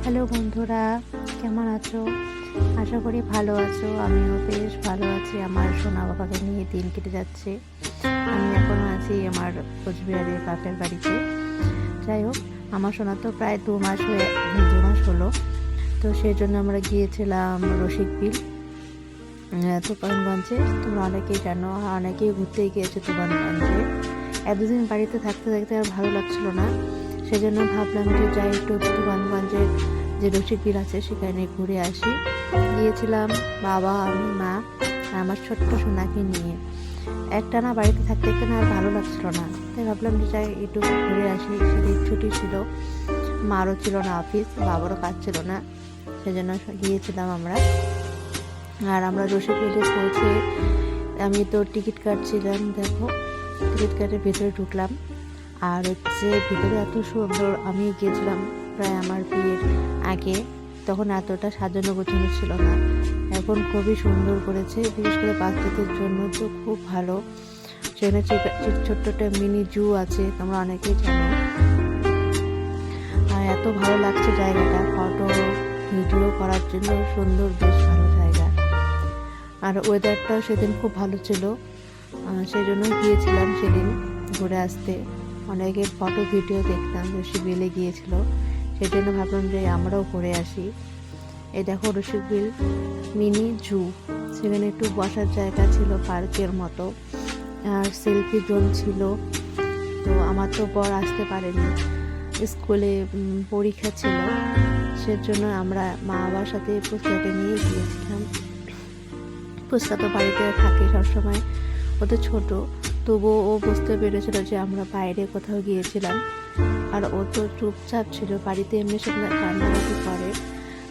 Hello বন্ধুরা, কেমন আছো? আশা করি ভালো আছো। আমিও বেশ ভালো আছি। আমার সোনা বাবাকে নিয়ে দিন কেটে যাচ্ছে। আমি এখনও আছি আমার কোচবিহারের বাপের বাড়িতে। যাই হোক, আমার সোনা তো প্রায় 2 মাস হলো। তো সেই জন্য আমরা গিয়েছিলাম রসিকবিল, তুফানগঞ্জে। তোমরা অনেকেই জানো, অনেকেই ঘুরতে গিয়েছে তুফানগঞ্জে। 1-2 দিন বাড়িতে থাকতে থাকতে আর ভালো লাগছিল না। সেজন্য ভাবলাম যে যাই একটু তুফানগঞ্জের যে রসিকবিল আছে সেখানে ঘুরে আসি। গিয়েছিলাম বাবা, আমি, মা আর আমার ছোট্ট সোনাকে নিয়ে। একটানা বাড়িতে থাকতে থাকতে না আর ভালো লাগছিল না, তাই ভাবলাম যে যাই একটু ঘুরে আসি। সেদিন ছুটি ছিল, মারও ছিল না অফিস, বাবারও কাজ ছিল না, সেজন্য গিয়েছিলাম আমরা। আর আমরা রসিকবিলে পৌঁছে আমি তো টিকিট কাটছিলাম। দেখো, টিকিট কাটে ভেতরে ঢুকলাম। আর ভিতরে এত সুন্দর। আমি গিয়েছিলাম প্রায় আমার বিয়ের আগে, তখন এতটা সাজানো গোছানো ছিল না। এখন খুবই সুন্দর করেছে, বিশেষ করে বাচ্চাদের জন্য তো খুব ভালো। সেখানে ছোট্ট একটা মিনি জু আছে, তোমরা অনেকেই জানো। আর এত ভালো লাগছে জায়গাটা, ফটো ভিডিও করার জন্য সুন্দর, বেশ ভালো জায়গা। আর ওয়েদারটাও সেদিন খুব ভালো ছিল, সেই জন্য গিয়েছিলাম সেদিন ঘুরে আসতে। অনেকের ফটো ভিডিও দেখতাম, রসিকবিলে গিয়েছিল, সেই জন্য ভাবলাম যে আমরাও ঘুরে আসি। এই দেখো রসিকবিল মিনি জু, সেখানে একটু বসার জায়গা ছিল পার্কের মতো, আর সেলফি জোন ছিল। তো আমার তো বর আসতে পারেনি, স্কুলে পরীক্ষা ছিল, সেজন্য আমরা মা বাবার সাথে পুচকাকে নিয়ে গিয়েছিলাম। পুচকা তো বাড়িতে থাকে সবসময়, ও তো ছোট, তবুও ও বুঝতে পেরেছিল যে আমরা বাইরে কোথাও গিয়েছিলাম। আর ও তো চুপচাপ ছিল, বাড়িতে এমনি সব কান্নাকাটি করে,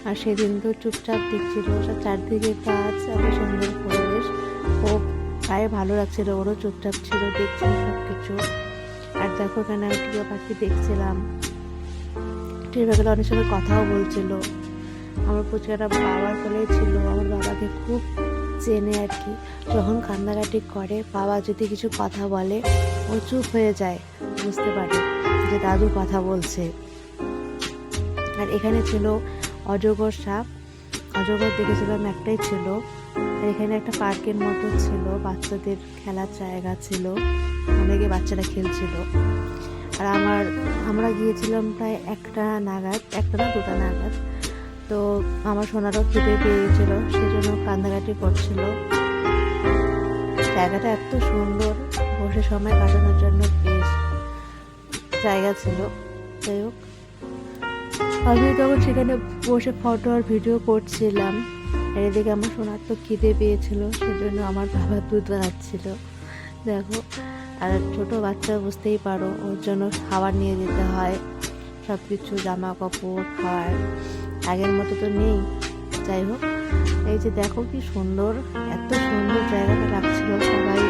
আর সেদিন তো চুপচাপ দেখছিল। চারদিকে গাছ, এত সুন্দর পরিবেশ, ও গায়ে ভালো লাগছিল, ওরও চুপচাপ ছিল, দেখছিল সব কিছু। আর দেখো কেন আমি টিয়া পাখি দেখছিলাম, টিয়া পাখিরা অনেক সময় কথাও বলছিল। আমার পুচকাটা বাবার কোলেই ছিল, আমার বাবাকে খুব চেনে আর কি। যখন কান্নাকাটি করে, বাবা যদি কিছু কথা বলে, ও চুপ হয়ে যায়, বুঝতে পারে যে দাদু কথা বলছে। আর এখানে ছিল অজগর সাপ, অজগর দেখেছিলাম, একটাই ছিল। আর এখানে একটা পার্কের মতো ছিল, বাচ্চাদের খেলার জায়গা ছিল, অনেকে বাচ্চারা খেলছিল। আর আমরা গিয়েছিলাম প্রায় 1টা নাগাদ, 1টা না 2টা নাগাদ। তো আমার সোনারও খিদে পেয়েছিল, সেজন্য কান্নাকাটি করছিল। জায়গাটা এত সুন্দর, বসে সময় কাটানোর জন্য বেশ জায়গা ছিল। যাই হোক, আমি তখন সেখানে বসে ফটো আর ভিডিও করছিলাম। আর এদিকে আমার সোনার তো খিদে পেয়েছিল, সেজন্য আমার বাবা দুধ বানাচ্ছিল। দেখো, আর ছোট বাচ্চা বুঝতেই পারো, ওর জন্য খাবার নিয়ে যেতে হয়, সব কিছু, জামা কাপড়, খাবার আগের মতো তো নেই। যাই হোক, এই যে দেখো কি সুন্দর, এত সুন্দর জায়গাটা লাগছিল। সবাই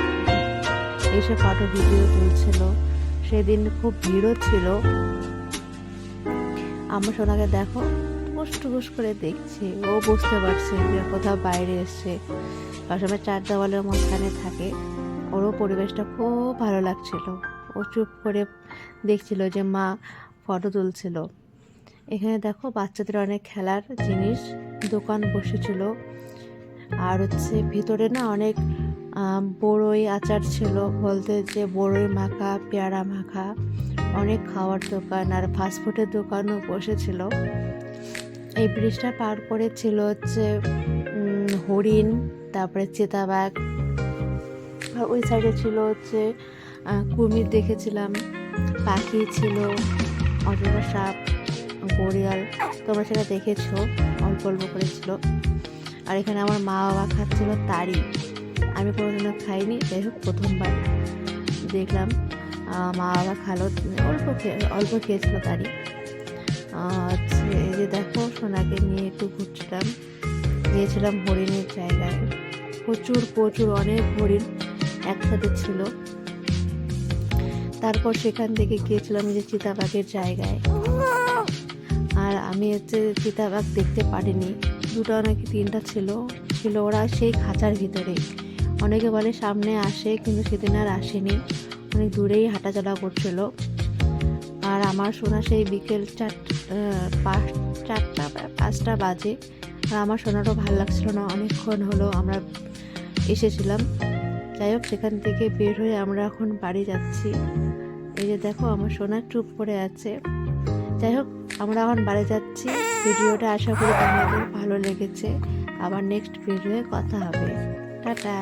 এসে ফটো ভিডিও তুলছিল। সেদিন খুব ভিড়ও ছিল। আমার সোনাকে দেখো, টুকুস করে দেখছে, ও বুঝতে পারছে যে কোথাও বাইরে এসছে। সবসময় 4 দেওয়ালের মাঝখানে থাকে, ওরও পরিবেশটা খুব ভালো লাগছিল। ও চুপ করে দেখছিল যে মা ফটো তুলছিল। এখানে দেখো বাচ্চাদের অনেক খেলার জিনিস, দোকান বসেছিল। আর ভিতরে না অনেক বড়ই আচার ছিল, বলতে যে বড়ই মাখা, পেয়ারা মাখা, অনেক খাওয়ার দোকান আর ফাস্টফুডের দোকানও বসেছিল। এই ব্রিজটা পার করে ছিল হরিণ, তারপরে চিতাবাঘ। আর ওই সাইডে ছিল কুমির দেখেছিলাম, পাখি ছিল, অজগর সাপ, ঘড়িয়াল, তোমরা সেটা দেখেছো, অল্প অল্প করেছিল। আর এখানে আমার মা বাবা খাচ্ছিল তারি, আমি কোনোদিনও খাইনি। যাই হোক, প্রথমবার দেখলাম মা বাবা খালো, অল্প খেয়েছিল তারি। এই যে দেখো, সোনাকে নিয়ে একটু ঘুরছিলাম, গিয়েছিলাম হরিণের জায়গায়। প্রচুর অনেক হরিণ একসাথে ছিল। তারপর সেখান থেকে গিয়েছিলাম যে চিতাবাঘের জায়গায়। আর আমি চিতাবাঘ দেখতে পারিনি, 2টা নাকি 3টা ছিল, ওরা সেই খাঁচার ভিতরে। অনেকে বলে সামনে আসে, কিন্তু সেদিন আর আসেনি, অনেক দূরেই হাঁটাচলা করছিল। আর আমার সোনা সেই বিকেল 4টা 5টা বাজে। আর আমার সোনারও ভালো লাগছিল না, অনেকক্ষণ হলো আমরা এসেছিলাম। যাই হোক, সেখান থেকে বের হয়ে আমরা এখন বাড়ি যাচ্ছি। এই যে দেখো আমার সোনা চুপ করে আছে। যাই হোক, আমরা এখন বাড়ি যাচ্ছি। ভিডিওটা আশা করি তোমাদের ভালো লেগেছে। আবার নেক্সট ভিডিওয়ে কথা হবে। টাটা।